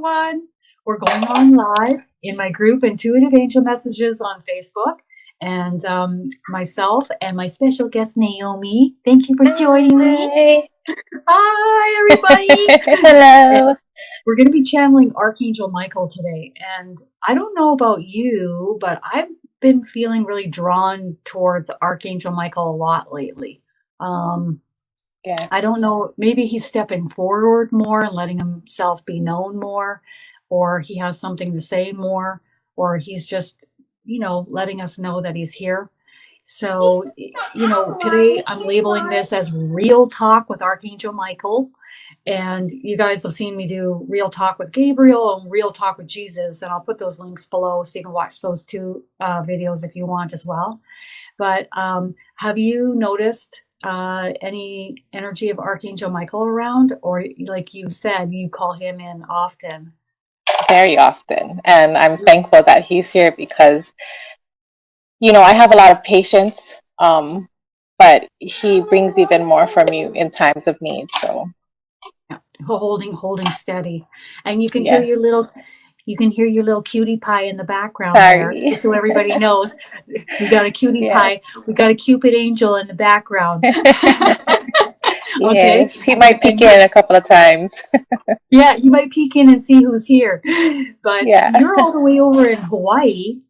everyone. We're going on live in my group, Intuitive Angel Messages on Facebook. And myself and my special guest, Naomi. Thank you for joining me. Hi. Hi, everybody. Hello. We're going to be channeling Archangel Michael today. And I don't know about you, but I've been feeling really drawn towards Archangel Michael a lot lately. Yeah. I don't know, maybe he's stepping forward more and letting himself be known more, or he has something to say more, or he's just, letting us know that he's here. So, today I'm labeling this as Real Talk with Archangel Michael. And you guys have seen me do Real Talk with Gabriel and Real Talk with Jesus. And I'll put those links below so you can watch those two videos if you want as well. But have you noticed any energy of Archangel Michael around? Or like you said, you call him in often? Very often. And I'm thankful that he's here because, I have a lot of patience, but he brings even more from you in times of need. So, Yeah, holding steady. And you can hear yes. your little cutie pie in the background there, Sorry. just so everybody knows. We got a cutie Yes. pie. We got a Cupid angel in the background. Okay. Yes. He might peek in a couple of times. Yeah, you might peek in and see who's here. But Yeah. you're all the way over in Hawaii,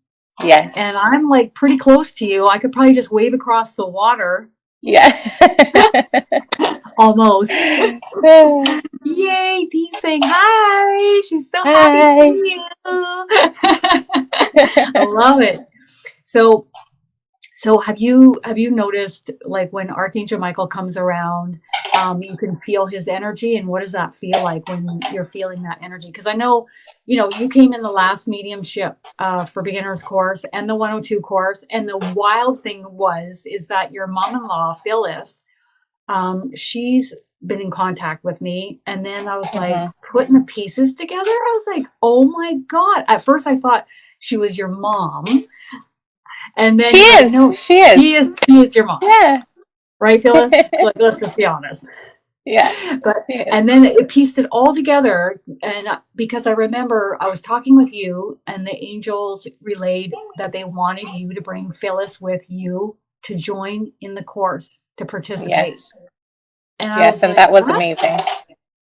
Yes. and I'm like pretty close to you. I could probably just wave across the water. Yeah. Almost. Yay, Dee's saying hi. She's so happy to Hi. see you. I love it. So have you noticed, like, when Archangel Michael comes around, you can feel his energy, and what does that feel like when you're feeling that energy? Because I know, you came in the last mediumship for beginners course and the 102 course, and the wild thing is that your mom-in-law Phyllis, she's been in contact with me, and then I was like putting the pieces together. I was like, oh my God. At first I thought she was your mom. And then She you're like, is. no, She is. he is your mom. Yeah. Right, Phyllis? Like, let's just be honest. Yeah. And then it pieced it all together. And because I remember I was talking with you, and the angels relayed that they wanted you to bring Phyllis with you to join in the course, to participate. Yes. And I Yes, was and like, that was amazing.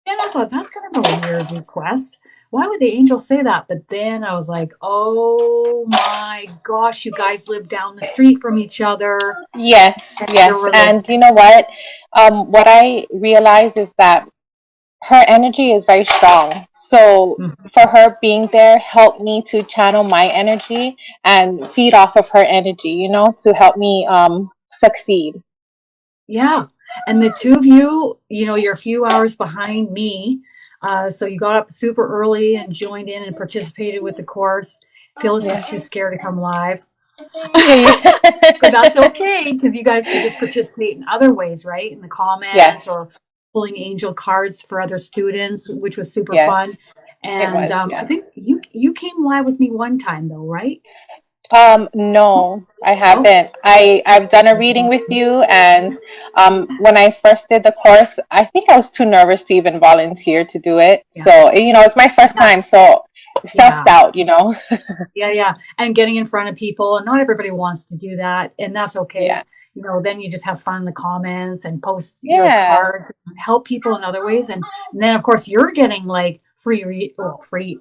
and I thought, that's kind of a weird request. Why would the angel say that? But then I was like, oh my gosh, you guys live down the street from each other. Yes, yes. And you know what? What I realize is that her energy is very strong. So for her being there helped me to channel my energy and feed off of her energy, to help me succeed. Yeah. And the two of you, you're a few hours behind me. So you got up super early and joined in and participated with the course. Phyllis is too scared to come live. But that's okay, because you guys could just participate in other ways, right? In the comments, Yes. or pulling angel cards for other students, which was super Yes. fun. And I think you came live with me one time though, right? No, I haven't. I've done a reading with you, and when I first did the course, I think I was too nervous to even volunteer to do it. Yeah. So, it's my first time, so self-doubt, Yeah. And getting in front of people, and not everybody wants to do that, and that's okay. Yeah. Then you just have fun in the comments and post your Yeah. cards and help people in other ways. And then, of course, you're getting like free.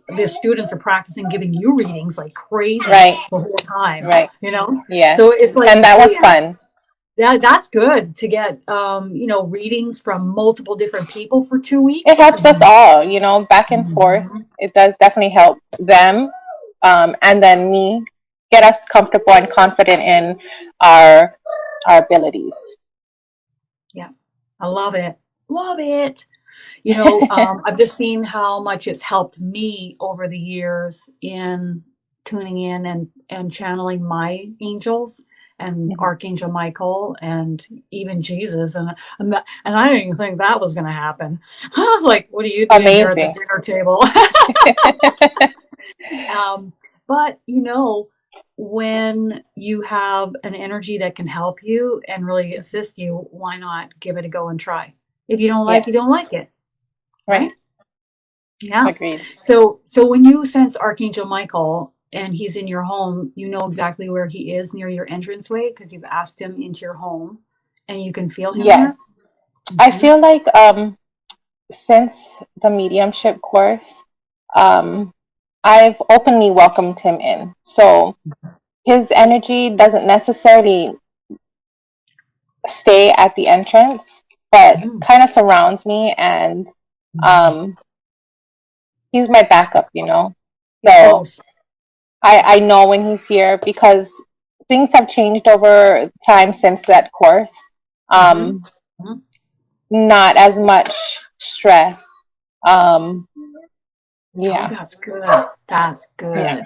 The students are practicing giving you readings like crazy Right. the whole time. Right. Yeah. So it's like, and that was fun. Yeah, that's good to get, readings from multiple different people for 2 weeks. It helps us all, back and forth. It does definitely help them, and then me, get us comfortable and confident in our abilities. Yeah, I love it. Love it. I've just seen how much it's helped me over the years in tuning in and channeling my angels and Archangel Michael and even Jesus. And I didn't even think that was going to happen. I was like, what are you doing here at the dinner table? But when you have an energy that can help you and really assist you, why not give it a go and try? If you don't like, you don't like it. Right? Yeah. Agreed. So when you sense Archangel Michael and he's in your home, you know exactly where he is near your entranceway because you've asked him into your home and you can feel him Yes. there. I Hmm. feel like since the mediumship course, um, I've openly welcomed him in. So his energy doesn't necessarily stay at the entrance, but Hmm. kind of surrounds me, and um, he's my backup, you know. He's So close. I know when he's here because things have changed over time since that course. Hmm. Um, Not as much stress. Um, Oh, yeah, that's good. That's yeah, good.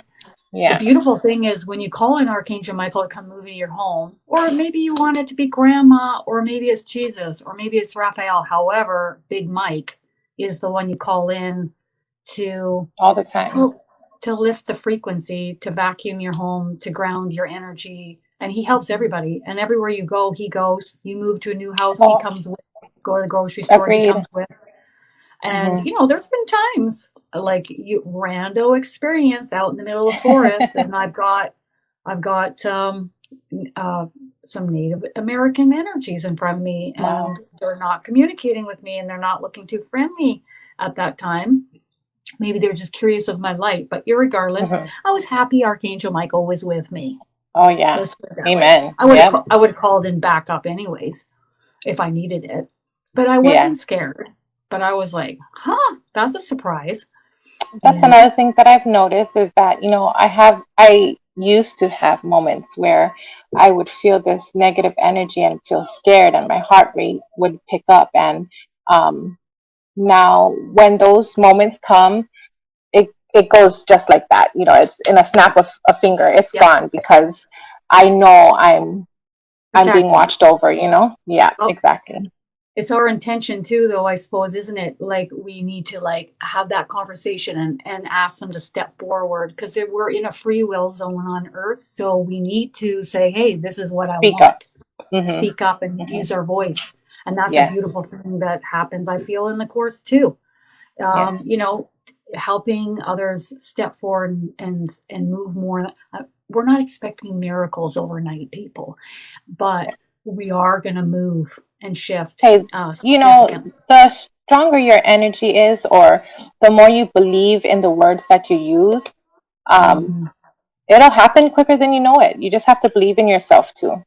The yeah. beautiful thing is when you call in Archangel Michael to come move into your home, or maybe you want it to be grandma, or maybe it's Jesus, or maybe it's Raphael. However, Big Mike is the one you call in to All the time. help to lift the frequency, to vacuum your home, to ground your energy. And he helps Mhm. everybody. And everywhere you go, he goes. You move to a new house, he Oh, comes with. Go to the grocery store, he agreed. comes with. And, Hmm. there's been times like you rando experience out in the middle of the forest, and I've got uh, some Native American energies in front of me, and Wow. they're not communicating with me, and they're not looking too friendly at that time. Maybe they're just curious of my light, but irregardless, Hmm. I was happy Archangel Michael was with me. Oh, yeah. Let's put it that way. Amen. Yep. I would have called in backup anyways if I needed it. But I Yeah. wasn't scared. But I was like, huh, that's a surprise, That's you another know? thing that I've noticed is that, I used to have moments where I would feel this negative energy and feel scared, and my heart rate would pick up. And um, now, when those moments come, it goes just like that. It's in a snap of a finger, it's Yep, gone because I know I'm being protected. watched over. Yeah, Well, exactly. it's our intention too, though, I suppose, isn't it? Like we need to like have that conversation and ask them to step forward because we're in a free will zone on Earth. So we need to say, hey, this is what I Speak up. want. Hmm. Speak up and Hmm. use our voice. And that's a Yes. beautiful thing that happens, I feel, in the course too. um, Yes. you know, helping others step forward and move more. We're not expecting miracles overnight, people, but we are going to move and shift Hey, significantly. the stronger your energy is, or the more you believe in the words that you use, um, Mhm. it'll happen quicker than you know it. You just have to believe in yourself too.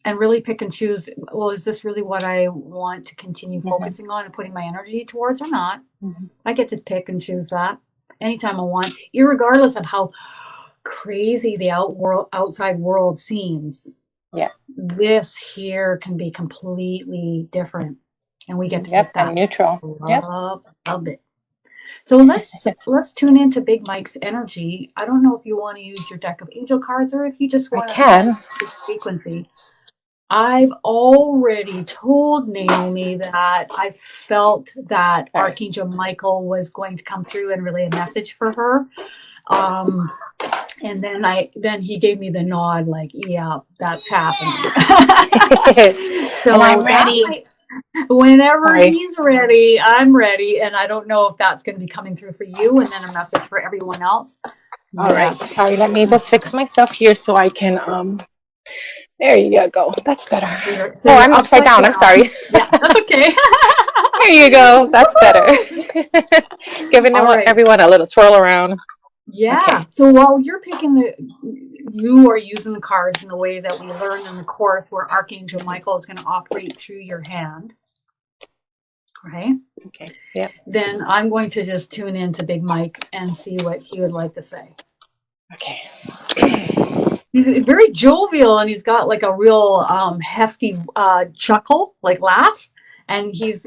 And really pick and choose. Well, is this really what I want to continue Hmm. focusing on and putting my energy towards or not? Hmm. I get to pick and choose that anytime I want, irregardless of how crazy the outside world seems. Yeah. This here can be completely different, and we get to Yep. pick And that. neutral. Yep. Love it. So let's tune into Big Mike's energy. I don't know if you want to use your deck of angel cards or if you just I want to can. sense his frequency. I've already told Naomi that I felt that Sorry. Archangel Michael was going to come through and relay a message for her. Um, and then he gave me the nod, like, yeah, that's happening. And So I'm that ready. might, whenever Sorry. he's ready, I'm ready. And I don't know if that's going to be coming through for you and then a message for everyone else. All right. Yes. Sorry. Let me just fix myself here so I can. There you go. That's better. So Oh, you're I'm upside upside down. I'm sorry. down. Yeah, that's okay. There you go. That's better. Woohoo! Giving All right. everyone a little twirl around. Yeah. Okay. So while you're you are using the cards in the way that we learned in the course where Archangel Michael is going to operate through your hand, right? Okay. Yep. Then I'm going to just tune in to Big Mike and see what he would like to say. Okay. He's very jovial and he's got like a real hefty chuckle, like laugh, and he's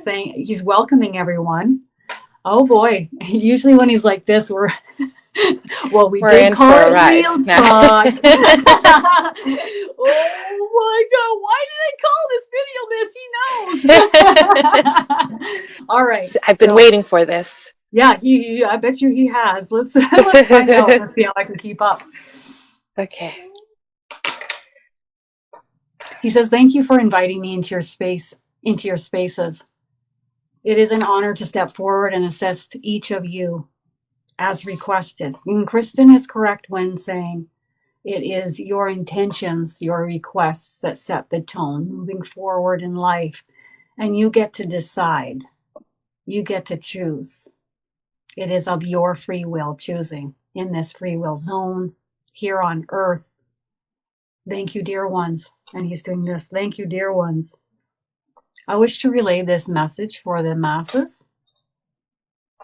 saying he's welcoming everyone. Oh boy! Usually when he's like this, we're well, we We're did in call for a it ride. real Nah. talk. Oh my god! Why did I call this video this? He knows. All right, I've been so waiting for this. yeah, I bet you he has. Let's find out. Let's see how I can keep up. Okay. He says, "Thank you for inviting me into your spaces. It is an honor to step forward and assist each of you as requested. And Kristin is correct when saying it is your intentions, your requests that set the tone moving forward in life. And you get to decide. You get to choose. It is of your free will choosing in this free will zone here on earth. Thank you, dear ones. And he's doing this. Thank you, dear ones. I wish to relay this message for the masses.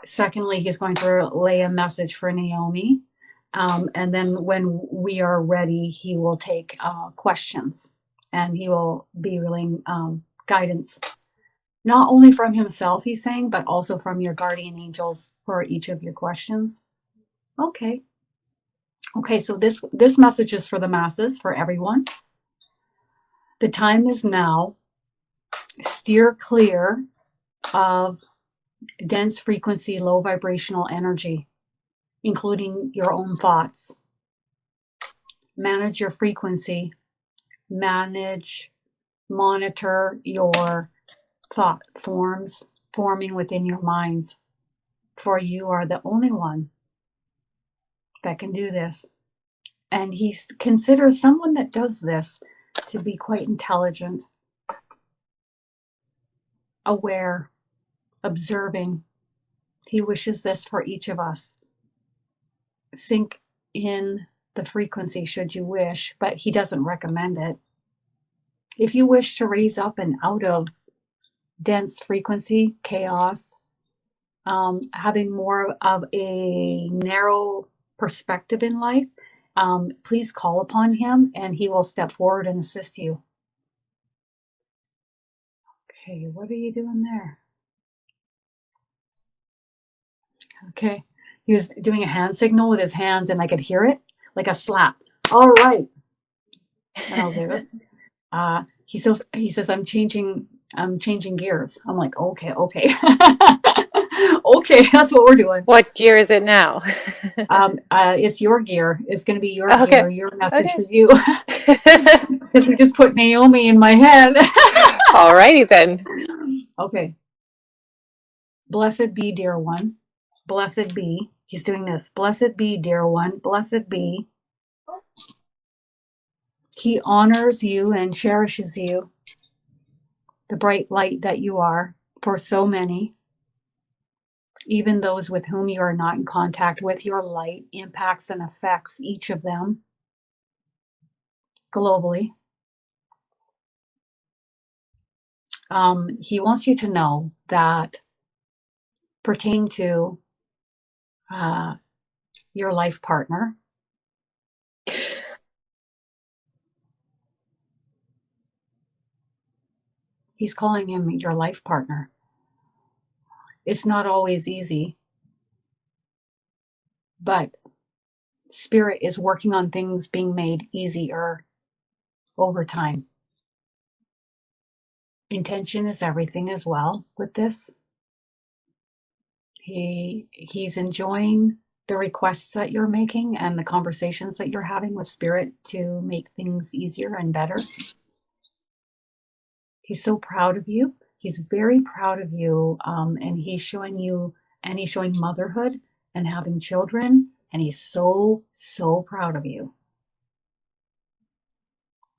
Secondly, he's going to relay a message for Naomi. And then when we are ready, he will take questions and he will be relaying guidance, not only from himself, he's saying, but also from your guardian angels for each of your questions. Okay. Okay, so this message is for the masses, for everyone. The time is now. Steer clear of dense frequency, low vibrational energy, including your own thoughts. Manage your frequency. Monitor your thought forms forming within your minds. For you are the only one that can do this. And he considers someone that does this to be quite intelligent, aware, observing. He wishes this for each of us. Sink in the frequency should you wish, but he doesn't recommend it. If you wish to raise up and out of dense frequency, chaos, having more of a narrow perspective in life, please call upon him and he will step forward and assist you. Okay, what are you doing there? Okay, he was doing a hand signal with his hands and I could hear it like a slap. All right. And I was like, he says, I'm changing gears. I'm like, okay. Okay, that's what we're doing. What gear is it now? It's your gear. It's going to be your Okay. gear, your message for you. Because we just put Naomi in my head. Alrighty then. Okay. Blessed be, dear one. Blessed be. He's doing this. Blessed be, dear one. Blessed be. He honors you and cherishes you, the bright light that you are for so many. Even those with whom you are not in contact with, your light impacts and affects each of them globally. He wants you to know that pertaining to your life partner, he's calling him your life partner. It's not always easy, but Spirit is working on things being made easier over time. Intention is everything as well with this. He's enjoying the requests that you're making and the conversations that you're having with Spirit to make things easier and better. He's so proud of you. He's very proud of you, and he's showing motherhood and having children, and he's so proud of you.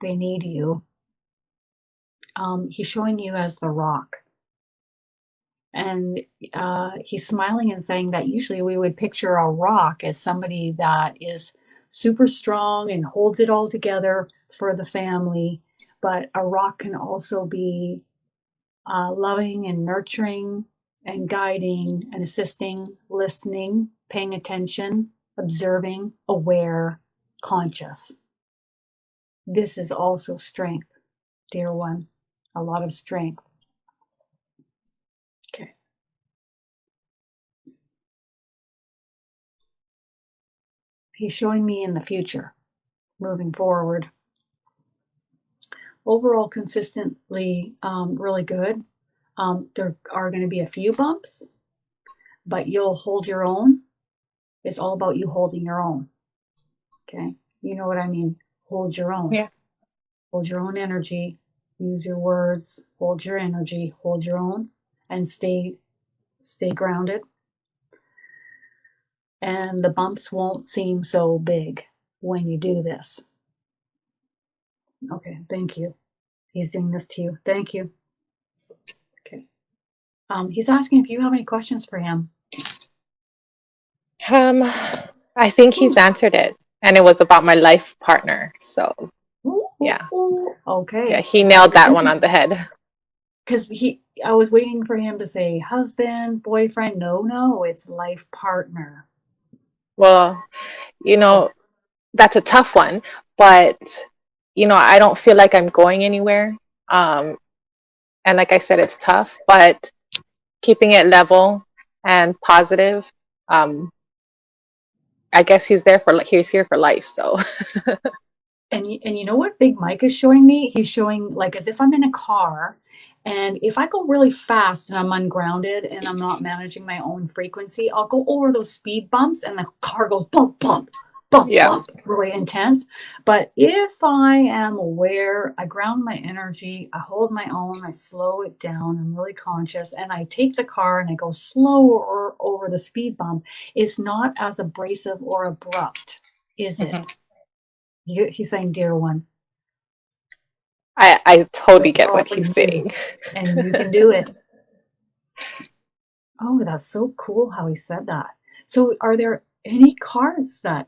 They need you. He's showing you as the rock. And he's smiling and saying that usually we would picture a rock as somebody that is super strong and holds it all together for the family. But a rock can also be loving and nurturing and guiding and assisting, listening, paying attention, observing, aware, conscious. This is also strength, dear one, a lot of strength. Okay. He's showing me in the future, moving forward. Overall, consistently really good. There are going to be a few bumps, but you'll hold your own. It's all about you holding your own. Okay. You know what I mean? Hold your own. Yeah. Hold your own energy. Use your words. Hold your energy. Hold your own. and stay grounded. And the bumps won't seem so big when you do this. Okay, thank you. He's doing this to you. Thank you. Okay. He's asking if you have any questions for him. I think he's answered it, and it was about my life partner. So, yeah. Okay. Yeah, he nailed that one on the head. Because I was waiting for him to say husband, boyfriend. No, it's life partner. Well, that's a tough one, but I don't feel like I'm going anywhere. And like I said, it's tough, but keeping it level and positive. I guess he's here for life. So. And you know what Big Mike is showing me? He's showing like as if I'm in a car, and if I go really fast and I'm ungrounded and I'm not managing my own frequency, I'll go over those speed bumps and the car goes bump, bump, bump, Yeah. bump, really intense. But if I am aware, I ground my energy, I hold my own, I slow it down, I'm really conscious, and I take the car and I go slower over the speed bump, it's not as abrasive or abrupt, is it? He's saying, dear one. I totally get what he's saying. And you can do it. Oh, that's so cool how he said that. So are there any cards that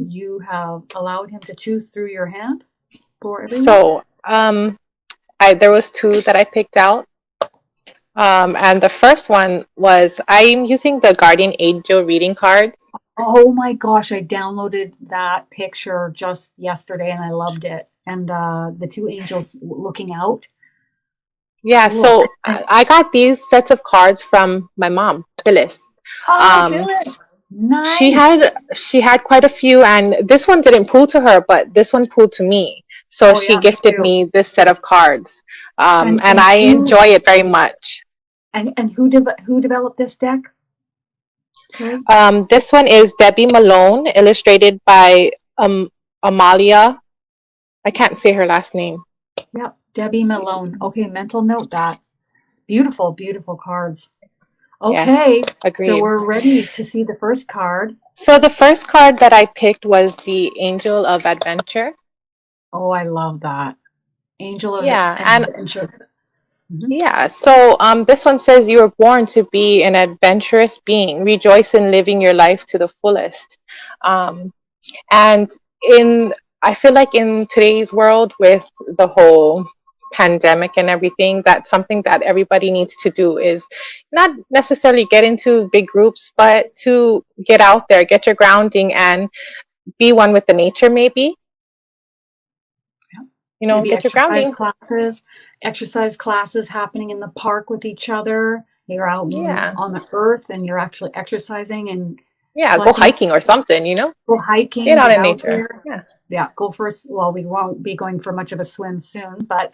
you have allowed him to choose through your hand for everyone? So there was 2 that I picked out. And the first one was I'm using the Guardian Angel reading cards. Oh my gosh, I downloaded that picture just yesterday and I loved it. And the 2 angels looking out. Yeah, cool. So I got these sets of cards from my mom, Phyllis. Oh, Phyllis. Nice. She had quite a few, and this one didn't pull to her, but this one pulled to me. So she gifted me this set of cards. And I enjoy it very much. And who developed this deck? Sorry? This one is Debbie Malone, illustrated by Amalia. I can't say her last name. Yep, Debbie Malone. Okay, mental note that. Beautiful, beautiful cards. Okay, yes, agreed. So we're ready to see the first card. So the first card that I picked was the Angel of Adventure. Oh, I love that. Angel of Adventure. Yeah, so this one says you were born to be an adventurous being. Rejoice in living your life to the fullest. And I feel like in today's world with the whole pandemic and everything, that's something that everybody needs to do is not necessarily get into big groups, but to get out there, get your grounding and be one with the nature maybe. Maybe get your grounding. Exercise classes happening in the park with each other. You're out on the earth and you're actually exercising and go hiking or something, Go hiking. Get out in nature. There. Yeah, go for well, we won't be going for much of a swim soon, but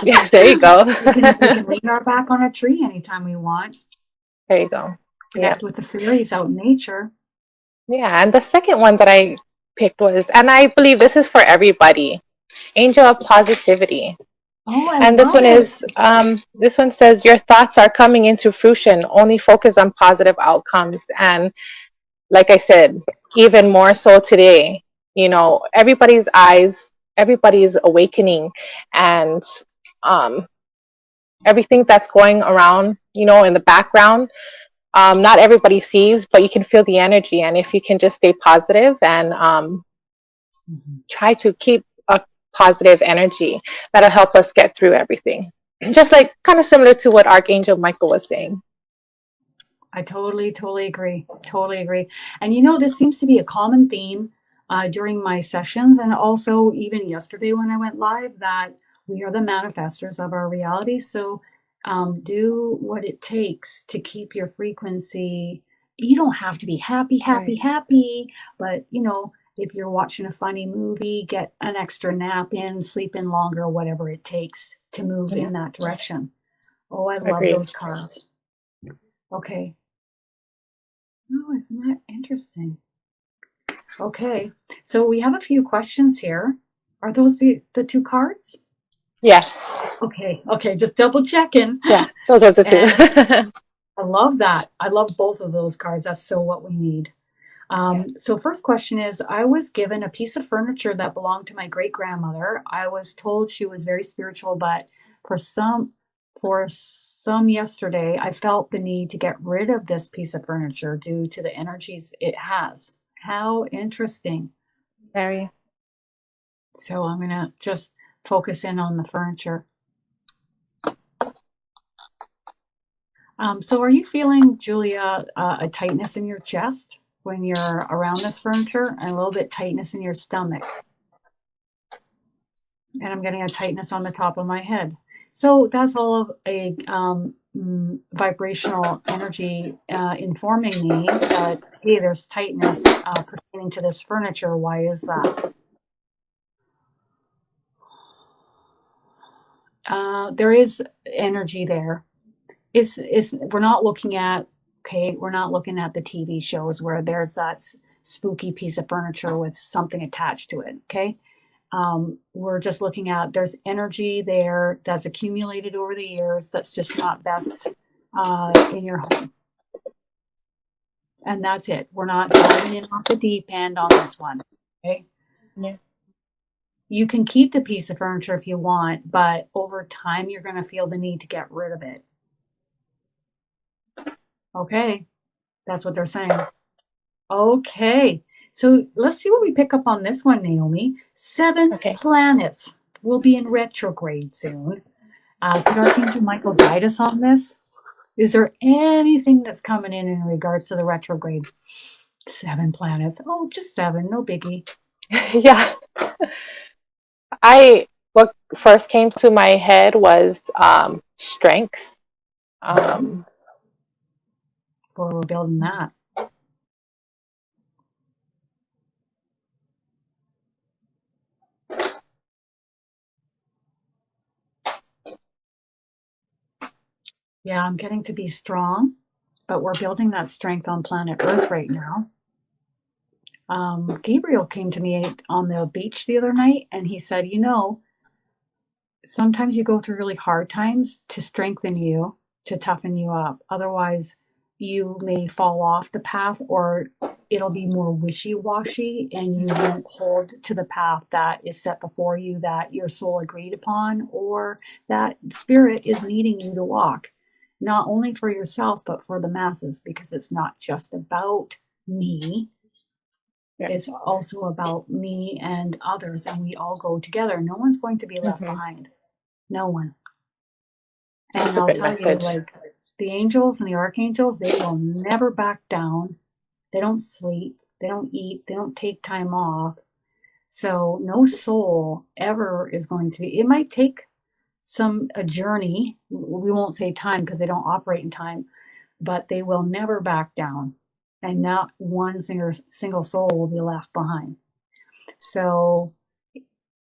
yeah, there you go. we can lean our back on a tree anytime we want. There you go. Connect with the fairies out in nature. Yeah, and the second one that I picked was, and I believe this is for everybody, Angel of Positivity. Oh, and this one is this one says your thoughts are coming into fruition. Only focus on positive outcomes. And like I said, even more so today, everybody's awakening, and everything that's going around, in the background. Not everybody sees, but you can feel the energy. And if you can just stay positive and try to keep a positive energy, that'll help us get through everything. Just like kind of similar to what Archangel Michael was saying. I totally agree. Totally agree. And this seems to be a common theme during my sessions, and also even yesterday when I went live, that we are the manifestors of our reality. So do what it takes to keep your frequency. You don't have to be happy, but if you're watching a funny movie, get an extra nap in, sleep in longer, whatever it takes to move in that direction. Oh, I love those cards. Okay. Oh, isn't that interesting? Okay, so we have a few questions here. Are those the 2 cards? Yes. Okay, just double checking. Yeah, those are the two. I love that. I love both of those cards. That's so what we need. So first question is, I was given a piece of furniture that belonged to my great grandmother. I was told she was very spiritual, but for some yesterday, I felt the need to get rid of this piece of furniture due to the energies it has. How interesting. Very. So I'm going to just focus in on the furniture. So are you feeling, Julia, a tightness in your chest when you're around this furniture, and a little bit tightness in your stomach? And I'm getting a tightness on the top of my head. So that's all of a vibrational energy informing me that, hey, there's tightness pertaining to this furniture. Why is that? There is energy there. We're not looking at, we're not looking at the TV shows where there's that spooky piece of furniture with something attached to it. Okay. We're just looking at, there's energy there that's accumulated over the years that's just not best in your home. And that's it. We're not diving in off the deep end on this one. Okay. Yeah. You can keep the piece of furniture if you want, but over time, you're going to feel the need to get rid of it. Okay. That's what they're saying. Okay. So let's see what we pick up on this one, Naomi. 7 planets will be in retrograde soon. Could Archangel Michael guide us on this? Is there anything that's coming in regards to the retrograde? 7 planets. Oh, just 7. No biggie. Yeah. What first came to my head was strength. Well, we're building that. Yeah, I'm getting to be strong, but we're building that strength on planet Earth right now. Gabriel came to me on the beach the other night, and he said, sometimes you go through really hard times to strengthen you, to toughen you up. Otherwise, you may fall off the path, or it'll be more wishy-washy, and you won't hold to the path that is set before you, that your soul agreed upon, or that spirit is needing you to walk, not only for yourself, but for the masses, because it's not just about me. It's also about me and others, and we all go together. No one's going to be left behind. No one. And I'll tell you, like, the angels and the archangels, they will never back down. They don't sleep. They don't eat. They don't take time off. So no soul ever is going to be, it might take a journey. We won't say time because they don't operate in time, but they will never back down. And not one single soul will be left behind. So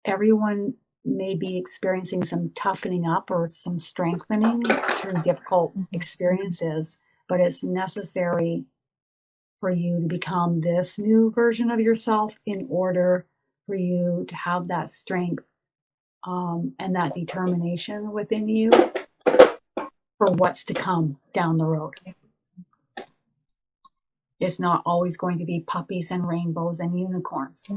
everyone may be experiencing some toughening up or some strengthening through difficult experiences, but it's necessary for you to become this new version of yourself in order for you to have that strength and that determination within you for what's to come down the road. It's not always going to be puppies and rainbows and unicorns.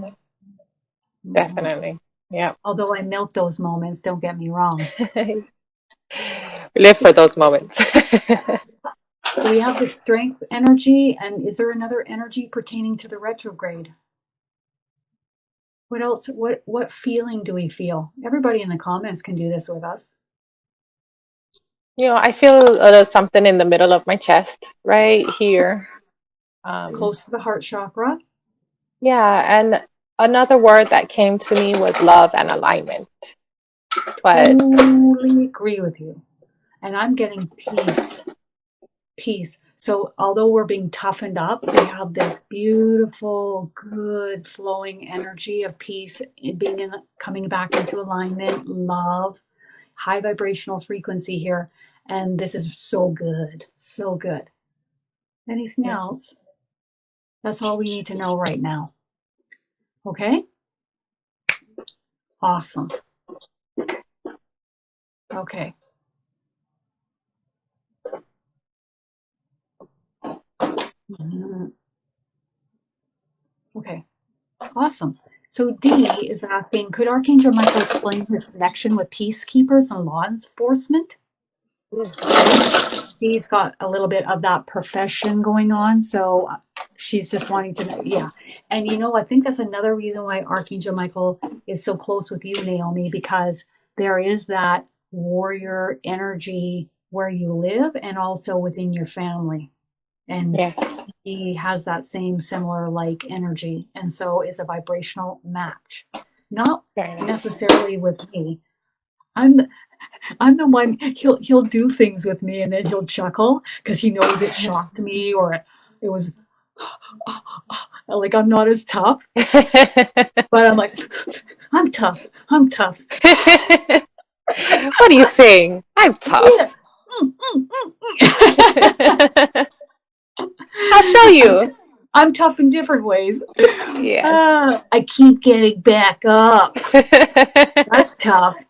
Definitely. Yeah. Although I milk those moments, don't get me wrong. We live for those moments. We have the strength energy, and is there another energy pertaining to the retrograde? What else? What feeling do we feel? Everybody in the comments can do this with us. I feel something in the middle of my chest, right here. Close to the heart chakra. Yeah, and another word that came to me was love and alignment. But totally agree with you. And I'm getting peace. Peace. So although we're being toughened up, we have this beautiful, good, flowing energy of peace, coming back into alignment, love, high vibrational frequency here. And this is so good. So good. Anything else? That's all we need to know right now. Okay? Awesome. Okay. Okay. Awesome. So Dee is asking, could Archangel Michael explain his connection with peacekeepers and law enforcement? He's got a little bit of that profession going on, so she's just wanting to know. Yeah. And I think that's another reason why Archangel Michael is so close with you, Naomi, because there is that warrior energy where you live and also within your family. And he has that same similar like energy, and so is a vibrational match. Not necessarily with me. I'm the one, he'll do things with me and then he'll chuckle because he knows it shocked me, or it was like I'm not as tough. But I'm like, I'm tough. I'm tough. What are you saying? I'm tough. Yeah. I'll show you. I'm tough in different ways. Yes. I keep getting back up. That's tough.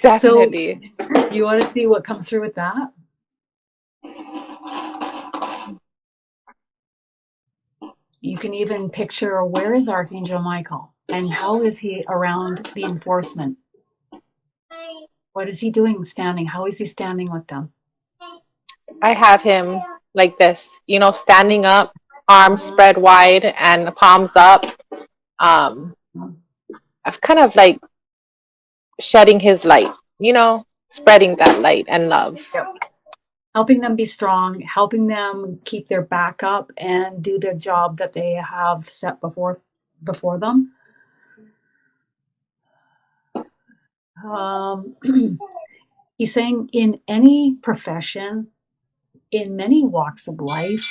Definitely. So, you want to see what comes through with that? You can even picture, where is Archangel Michael and how is he around the enforcement? What is he doing standing? How is he standing with them? I have him like this, standing up, arms spread wide and palms up. I've kind of like shedding his light, spreading that light and love. Yep. Helping them be strong, helping them keep their back up and do their job that they have set before them. He's saying in any profession, in many walks of life,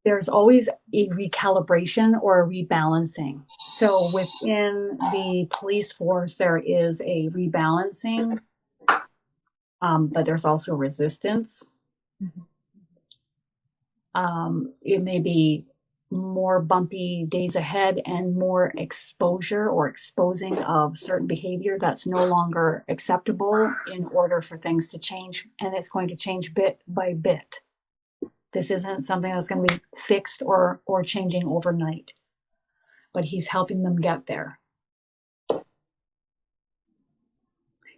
there's always a recalibration or a rebalancing. So within the police force, there is a rebalancing, but there's also resistance. It may be more bumpy days ahead and more exposure or exposing of certain behavior that's no longer acceptable in order for things to change. And it's going to change bit by bit. This isn't something that's going to be fixed or changing overnight, but he's helping them get there.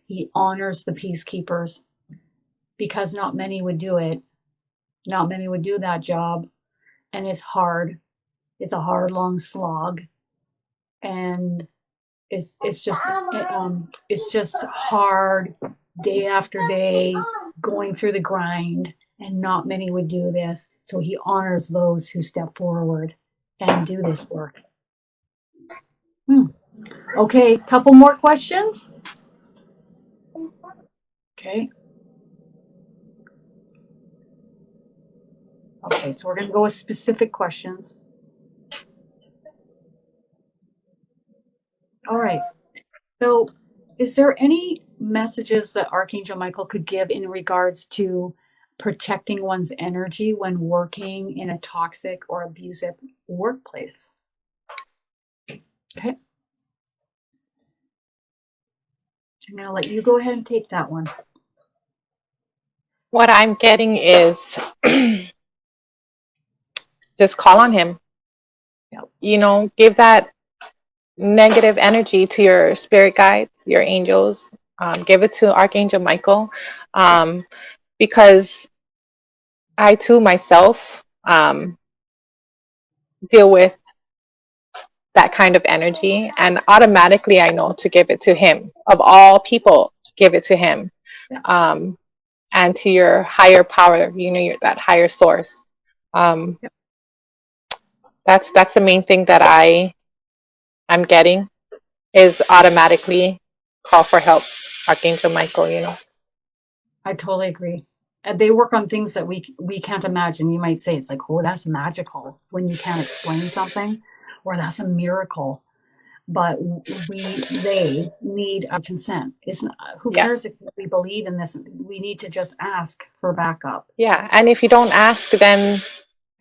He honors the peacekeepers because not many would do it. Not many would do that job. And it's hard. It's a hard, long slog. And it's just hard day after day going through the grind. And not many would do this. So he honors those who step forward and do this work. Okay, couple more questions. Okay. Okay, so we're going to go with specific questions. All right. So is there any messages that Archangel Michael could give in regards to protecting one's energy when working in a toxic or abusive workplace? Okay. I'm going to let you go ahead and take that one. What I'm getting is just call on him. Yep. Give that negative energy to your spirit guides, your angels. Give it to Archangel Michael, because I too myself deal with that kind of energy, and automatically I know to give it to him. Of all people, give it to him, and to your higher power. That higher source. Yep. That's the main thing that I'm getting, is automatically call for help, Archangel Michael. I totally agree. They work on things that we can't imagine. You might say it's like, oh, that's magical when you can't explain something, or that's a miracle. But they need a consent. Who cares if we believe in this? We need to just ask for backup. Yeah, and if you don't ask, then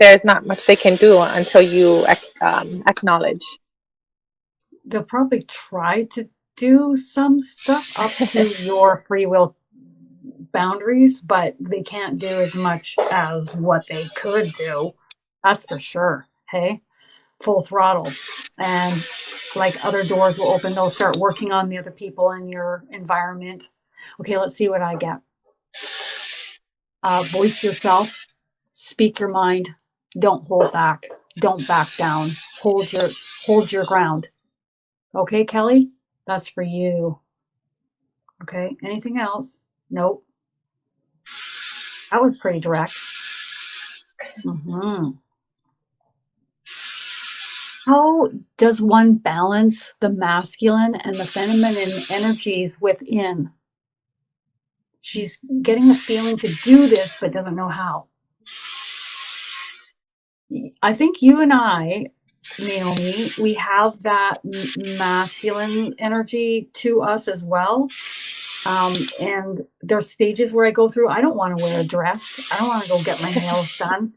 there's not much they can do until you acknowledge. They'll probably try to do some stuff up to your free will boundaries, but they can't do as much as what they could do. That's for sure. Hey, full throttle. And like other doors will open, they'll start working on the other people in your environment. Okay, let's see what I get. Voice yourself, speak your mind, don't hold back, don't back down, hold your ground. Okay, Kelly, that's for you. Okay, anything else? Nope. That was pretty direct. Mm-hmm. How does one balance the masculine and the feminine energies within? She's getting the feeling to do this, but doesn't know how. I think you and I, Naomi, we have that masculine energy to us as well. And there's stages where I go through, I don't want to wear a dress. I don't want to go get my nails done.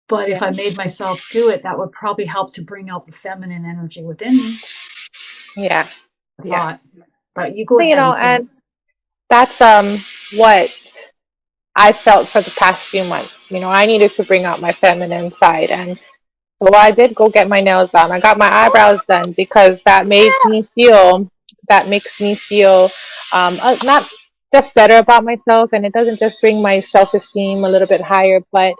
But if I made myself do it, that would probably help to bring out the feminine energy within me. Yeah. I thought. But you go ahead. And that's what I felt for the past few months. I needed to bring out my feminine side, and so I did go get my nails done. I got my eyebrows done because that makes me feel not just better about myself, and it doesn't just bring my self-esteem a little bit higher, but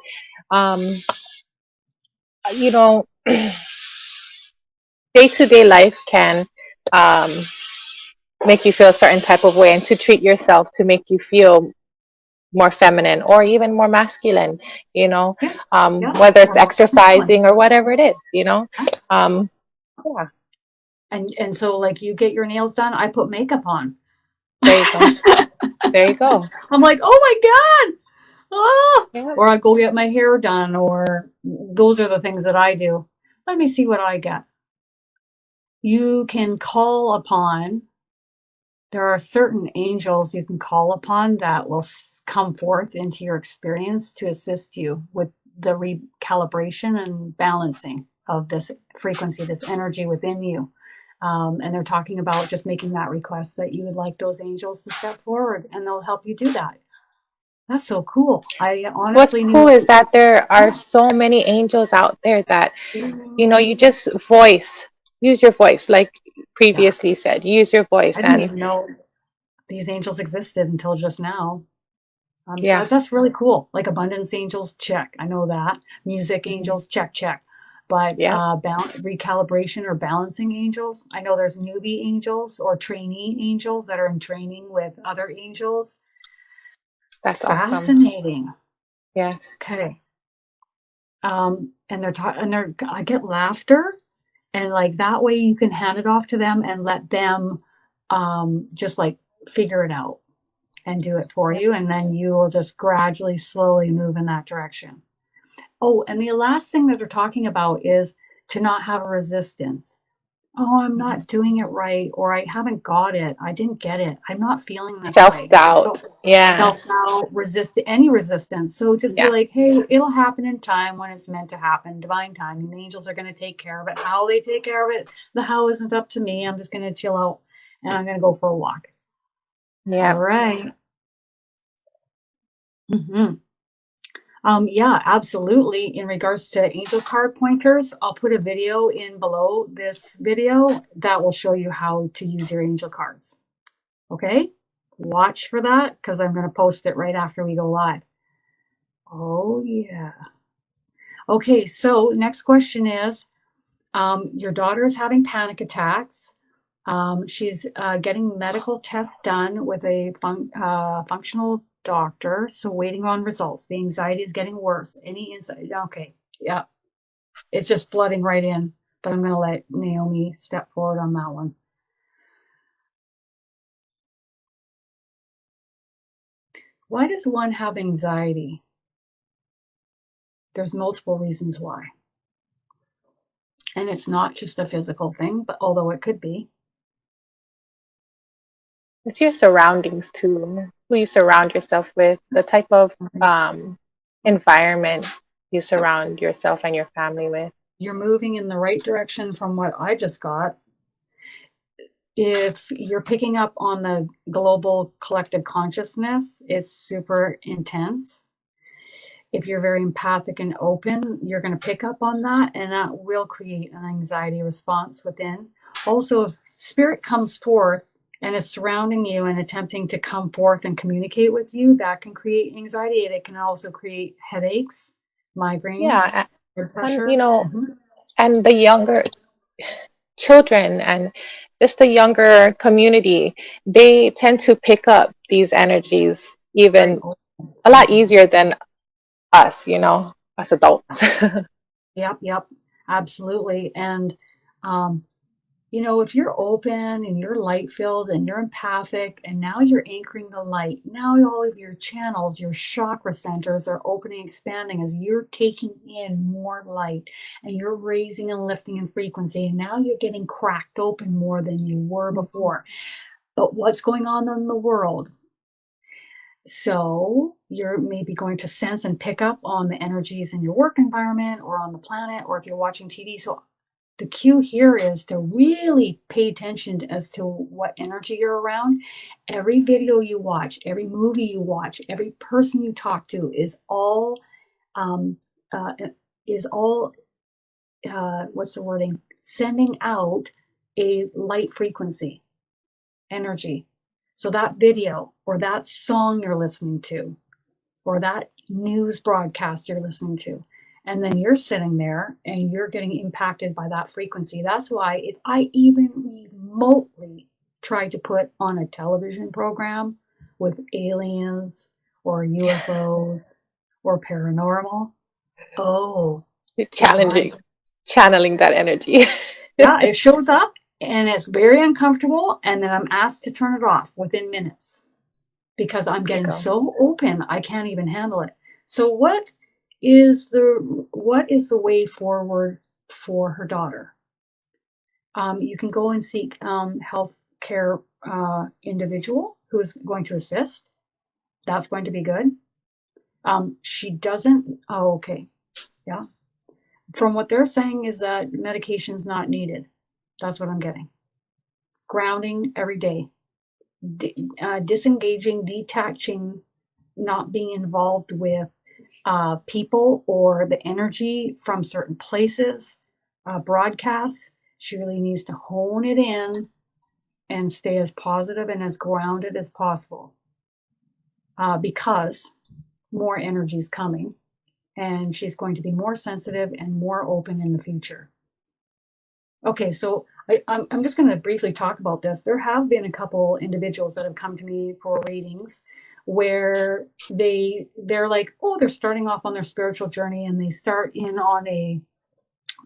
day-to-day life can make you feel a certain type of way, and to treat yourself to make you feel more feminine or even more masculine, whether it's exercising or whatever it is, yeah. And so like you get your nails done, I put makeup on. There you go. I'm like, oh my God. Oh! Yeah. Or I go get my hair done, or those are the things that I do. Let me see what I get. You can call upon, there are certain angels you can call upon that will come forth into your experience to assist you with the recalibration and balancing of this frequency, this energy within you. And they're talking about just making that request that you would like those angels to step forward, and they'll help you do that. That's so cool. I honestly What's cool is that there are so many angels out there that, you just use your voice, like previously said, use your voice. I didn't even know these angels existed until just now. That's really cool. Like abundance angels, check. I know that. Music angels, check. But recalibration or balancing angels, I know there's newbie angels or trainee angels that are in training with other angels. That's fascinating. Awesome. Yes. Okay. And I get laughter, and like that way you can hand it off to them and let them just like figure it out and do it for you, and then you will just gradually, slowly move in that direction. Oh, and the last thing that they're talking about is to not have a resistance. Oh, I'm not doing it right, or I haven't got it. I didn't get it. I'm not feeling this self-doubt. Self-doubt, any resistance. So just be like, hey, it'll happen in time when it's meant to happen. Divine timing. The angels are going to take care of it. How they take care of it, the how isn't up to me. I'm just going to chill out, and I'm going to go for a walk. Yeah. All right. Mm-hmm. Yeah, absolutely. In regards to angel card pointers, I'll put a video in below this video that will show you how to use your angel cards. Okay? Watch for that, because I'm going to post it right after we go live. Oh, yeah. Okay, so next question is, your daughter is having panic attacks. She's getting medical tests done with a functional doctor, so waiting on results. The anxiety is getting worse. Any insight? Okay, yeah, it's just flooding right in, but I'm going to let Naomi step forward on that one. Why does one have anxiety? There's multiple reasons why. And it's not just a physical thing, but although it could be. It's your surroundings too, who you surround yourself with, the type of environment you surround yourself and your family with. You're moving in the right direction from what I just got. If you're picking up on the global collective consciousness, it's super intense. If you're very empathic and open, you're going to pick up on that, and that will create an anxiety response within. Also, if spirit comes forth and is surrounding you and attempting to come forth and communicate with you, that can create anxiety, and it can also create headaches, migraines, Yeah, blood and pressure. and the younger children and just the younger community, they tend to pick up these energies Very even open, a lot sensitive. easier than us, as adults. Yep, absolutely. And um, if you're open and you're light filled and you're empathic and now you're anchoring the light, now all of your channels, your chakra centers are opening, expanding as you're taking in more light and you're raising and lifting in frequency. And now you're getting cracked open more than you were before. But what's going on in the world? So you're maybe going to sense and pick up on the energies in your work environment or on the planet, or if you're watching TV. So the cue here is to really pay attention as to what energy you're around. Every video you watch, every movie you watch, every person you talk to is all um, uh, what's the wording? Sending out a light frequency energy. So that video or that song you're listening to, or that news broadcast you're listening to, and then you're sitting there and you're getting impacted by that frequency. That's why if I even remotely try to put on a television program with aliens or UFOs or paranormal, oh, take my, Channeling that energy. yeah, it shows up and it's very uncomfortable, and then I'm asked to turn it off within minutes because I'm You getting go. so open I can't even handle it. So what is the way forward for her daughter? You can go and seek health care individual who is going to assist. That's going to be good. She doesn't. Oh, okay. Yeah. From what they're saying is that medication's not needed. That's what I'm getting. Grounding every day. Disengaging, detaching, not being involved with people or the energy from certain places, broadcasts. She really needs to hone it in and stay as positive and as grounded as possible because more energy is coming and she's going to be more sensitive and more open in the future. Okay, so I'm just going to briefly talk about this. There have been a couple individuals that have come to me for readings where they're like, oh, they're starting off on their spiritual journey and they start in on a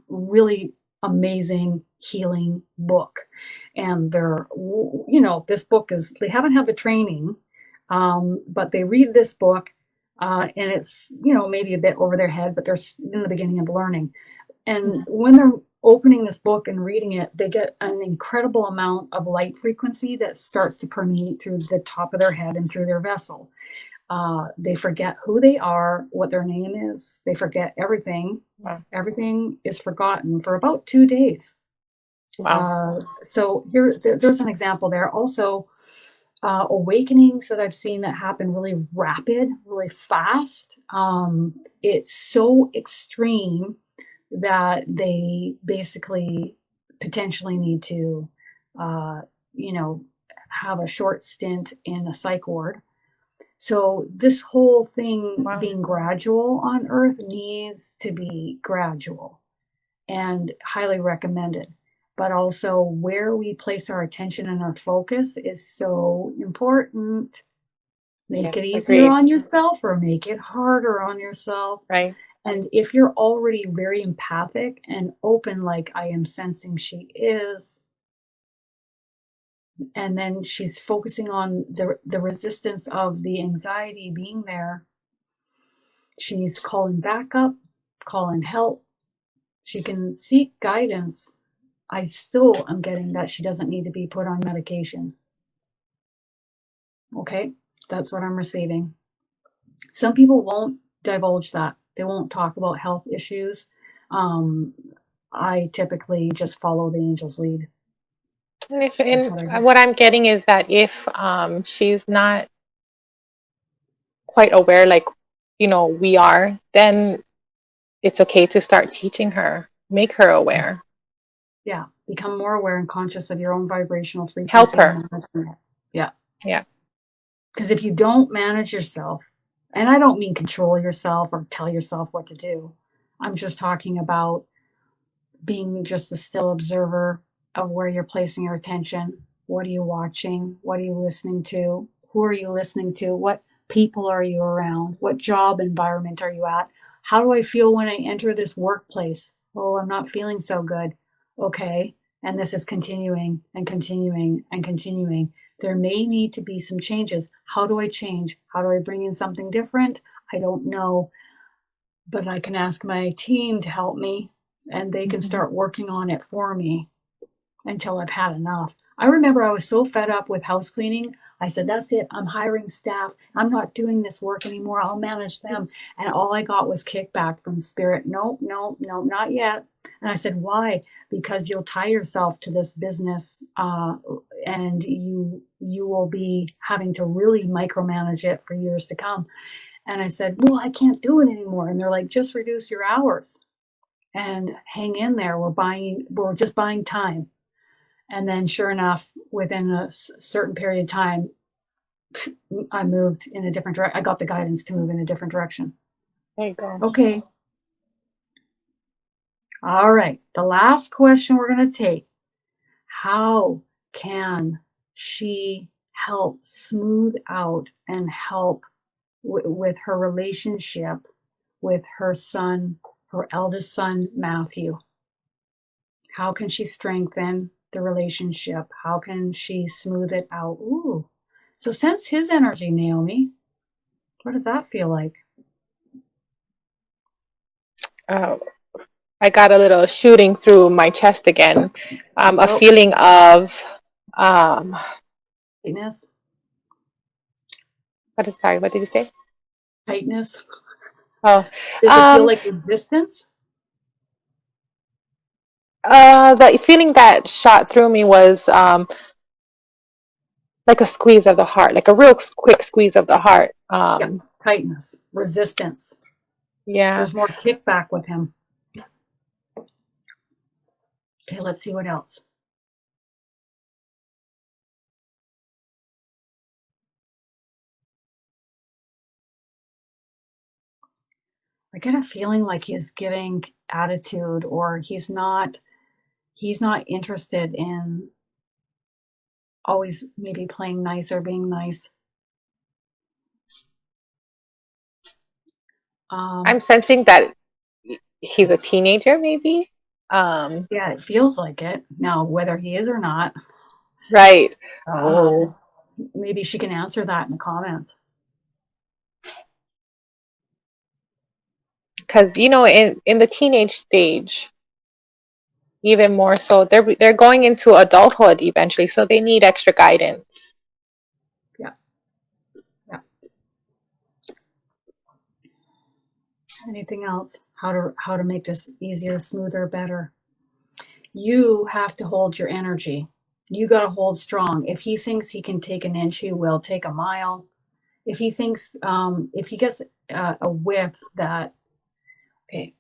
really amazing healing book. And this book is, they haven't had the training, but they read this book and it's, maybe a bit over their head, but they're in the beginning of learning. And when they're opening this book and reading it, they get an incredible amount of light frequency that starts to permeate through the top of their head and through their vessel. They forget who they are, what their name is. They forget everything. Wow. Everything is forgotten for about 2 days. Wow. So there's an example there. Also, awakenings that I've seen that happen really rapid, really fast. It's so extreme that they basically potentially need to, have a short stint in a psych ward. So this whole thing being gradual on Earth needs to be gradual and highly recommended. But also where we place our attention and our focus is so important. Make it easier on yourself or make it harder on yourself. Right. And if you're already very empathic and open, like I am sensing she is, and then she's focusing on the resistance of the anxiety being there, she needs to call in backup, call in help. She can seek guidance. I still am getting that she doesn't need to be put on medication. Okay, that's what I'm receiving. Some people won't divulge that. They won't talk about health issues. I typically just follow the angel's lead. That's what I heard. What I'm getting is that if she's not quite aware, like, we are, then it's okay to start teaching her, make her aware, Yeah. Become more aware and conscious of your own vibrational help frequency her. and managing it. Yeah. Yeah. Because if you don't manage yourself, and I don't mean control yourself or tell yourself what to do, I'm just talking about being just a still observer of where you're placing your attention. What are you watching? What are you listening to? Who are you listening to? What people are you around? What job environment are you at? How do I feel when I enter this workplace? Oh, I'm not feeling so good. Okay. And this is continuing and continuing and continuing. There may need to be some changes. How do I change? How do I bring in something different? I don't know, but I can ask my team to help me and they can start working on it for me until I've had enough. I remember I was so fed up with house cleaning. I said, that's it. I'm hiring staff. I'm not doing this work anymore. I'll manage them. And all I got was kickback from spirit. No, no, no, not yet. And I said, why? Because you'll tie yourself to this business and you will be having to really micromanage it for years to come. And I said, well, I can't do it anymore. And they're like, just reduce your hours and hang in there. We're just buying time. And then sure enough, within a certain period of time, I moved in a different direction. I got the guidance to move in a different direction. There you go. Okay. All right. The last question we're going to take. How can she help smooth out and help with her relationship with her son, her eldest son, Matthew? How can she strengthen the relationship? How can she smooth it out? Ooh. So sense his energy, Naomi. What does that feel like? I got a little shooting through my chest again. A feeling of tightness. What did you say? Tightness. Oh, Does it feel like resistance? the feeling that shot through me was like a squeeze of the heart, like a real quick squeeze of the heart. Yeah, tightness, resistance. Yeah. There's more kickback with him. Okay, let's see what else. I get a feeling like he's giving attitude or he's not interested in always maybe playing nice or being nice. I'm sensing that he's a teenager, maybe. Yeah, it feels like it. Now, whether he is or not, right. Oh. Maybe she can answer that in the comments. Because in the teenage stage, even more so, they're going into adulthood eventually, so they need extra guidance. Yeah. Yeah. Anything else? How to make this easier, smoother, better? You have to hold your energy. You got to hold strong. If he thinks he can take an inch, he will take a mile. If he thinks, if he gets a whiff that, okay,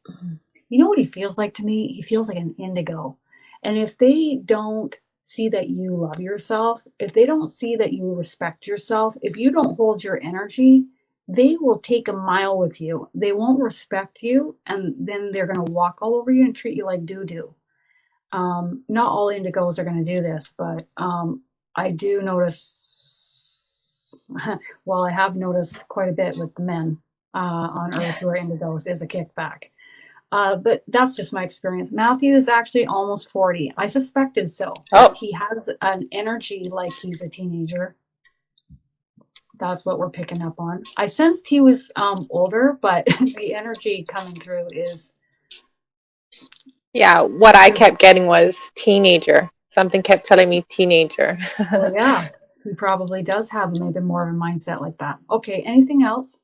you know what he feels like to me? He feels like an indigo. And if they don't see that you love yourself, if they don't see that you respect yourself, if you don't hold your energy, they will take a mile with you. They won't respect you, and then they're going to walk all over you and treat you like doo doo. Not all indigos are going to do this, but I do notice, well, I have noticed quite a bit with the men on Earth who are indigos is a kickback. But that's just my experience. Matthew is actually almost 40. I suspected so, but he has an energy like he's a teenager. That's what we're picking up on. I sensed he was older, but the energy coming through is. Yeah, what I kept getting was teenager. Something kept telling me teenager. Well, yeah, he probably does have maybe more of a mindset like that. Okay, anything else?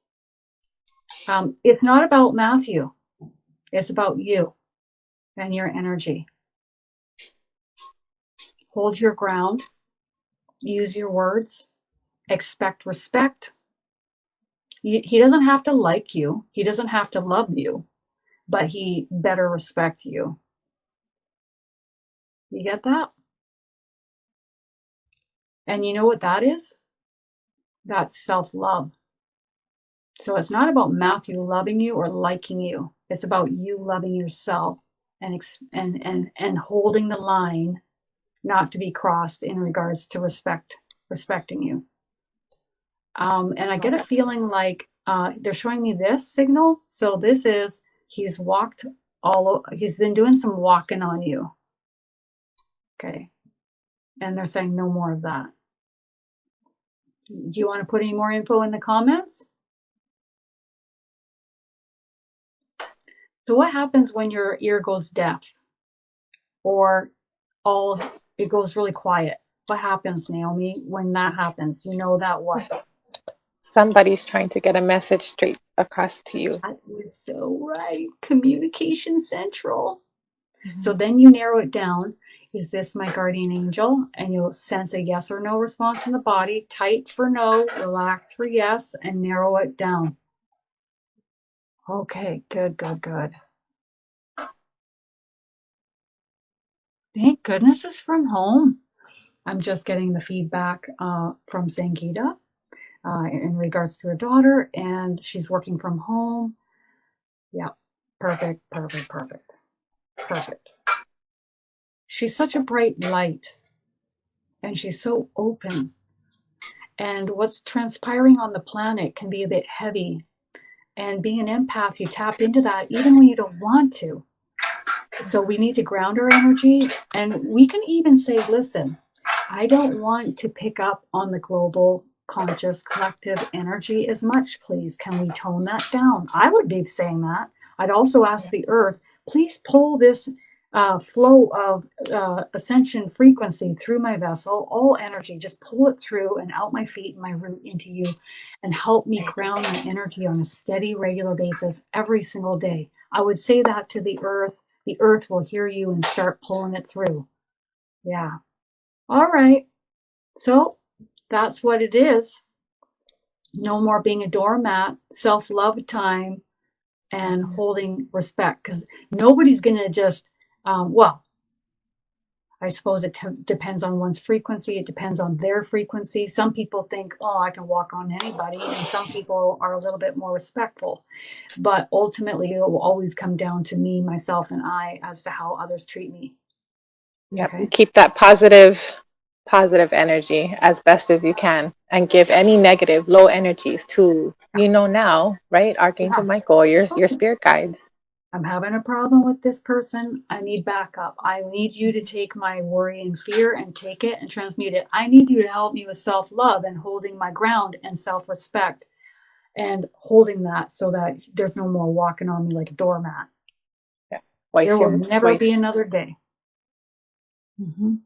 It's not about Matthew. It's about you and your energy. hold your ground, use your words, expect respect. He doesn't have to like you. He doesn't have to love you, but he better respect you. You get that? And you know what that is? That's self-love. So it's not about Matthew loving you or liking you. It's about you loving yourself and holding the line not to be crossed in regards to respecting you. And I get a feeling like they're showing me this signal. So this is, he's been doing some walking on you. Okay. And they're saying no more of that. Do you want to put any more info in the comments? So what happens when your ear goes deaf or it goes really quiet? What happens, Naomi, when that happens? You know that what? Somebody's trying to get a message straight across to you. That is so right. Communication Central. Mm-hmm. So then you narrow it down. Is this my guardian angel? And you'll sense a yes or no response in the body. Tight for no, relax for yes, and narrow it down. Okay, good. Thank goodness it's from home. I'm just getting the feedback from Sangeeta in regards to her daughter, and she's working from home. Yeah, perfect. She's such a bright light, and she's so open. And what's transpiring on the planet can be a bit heavy. And being an empath, you tap into that even when you don't want to. So we need to ground our energy. And we can even say, listen, I don't want to pick up on the global conscious collective energy as much, please. Can we tone that down? I would be saying that. I'd also ask the earth, please pull this flow of ascension frequency through my vessel, all energy, just pull it through and out my feet and my root into you, and help me ground my energy on a steady, regular basis every single day. I would say that to the earth. The earth will hear you and start pulling it through. Yeah. All right. So that's what it is. No more being a doormat, self-love time, and holding respect, because nobody's going to just, I suppose it depends on one's frequency. It depends on their frequency. Some people think, oh, I can walk on anybody. And some people are a little bit more respectful. But ultimately, it will always come down to me, myself, and I as to how others treat me. Yep. Okay? Keep that positive energy as best as you can, and give any negative, low energies to, now, right? Archangel Michael, your spirit guides. I'm having a problem with this person. I need backup. I need you to take my worry and fear and take it and transmute it. I need you to help me with self-love and holding my ground and self-respect and holding that so that there's no more walking on me like a doormat. Yeah. There will never be another day. Mm-hmm.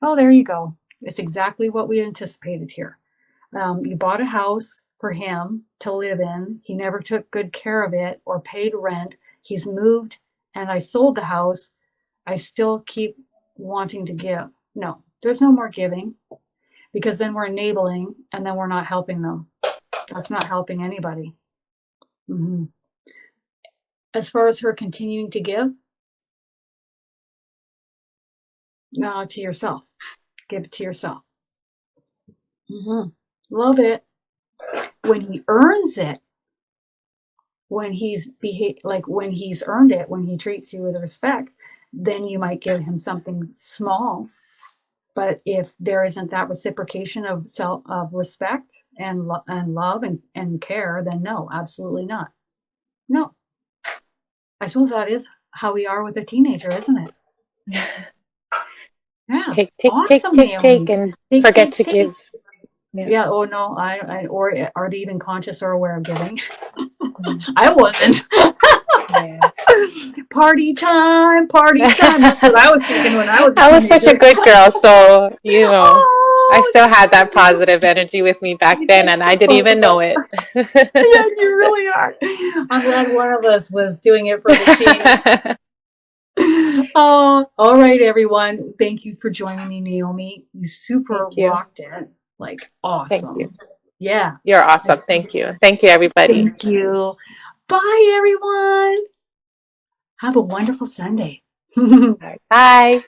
Oh, there you go. It's exactly what we anticipated here. You bought a house for him to live in. He never took good care of it or paid rent. He's moved and I sold the house. I still keep wanting to give. No, there's no more giving, because then we're enabling and then we're not helping them. That's not helping anybody. Mm-hmm. As far as her continuing to give, to yourself. Give it to yourself. Mm-hmm. Love it. When he earns it, when he's when he's earned it, when he treats you with respect, then you might give him something small. But if there isn't that reciprocation of respect and love and care, then no, absolutely not. No. I suppose that is how we are with a teenager, isn't it? Yeah. Take, awesome, take, and forget to give. Yeah. Oh no, or are they even conscious or aware of giving? I wasn't. Yeah. Party time. That's what I was thinking when I was. I was such a good girl, so I still had that positive energy with me back then, and I didn't even know it. Yeah, you really are. I'm glad one of us was doing it for the team. Oh, all right, everyone. Thank you for joining me, Naomi. You super Thank you. rocked it. Like, Thank you. awesome. Yeah. You're awesome. Thank you. Thank you, everybody. Thank you. Bye, everyone. Have a wonderful Sunday. All right. Bye.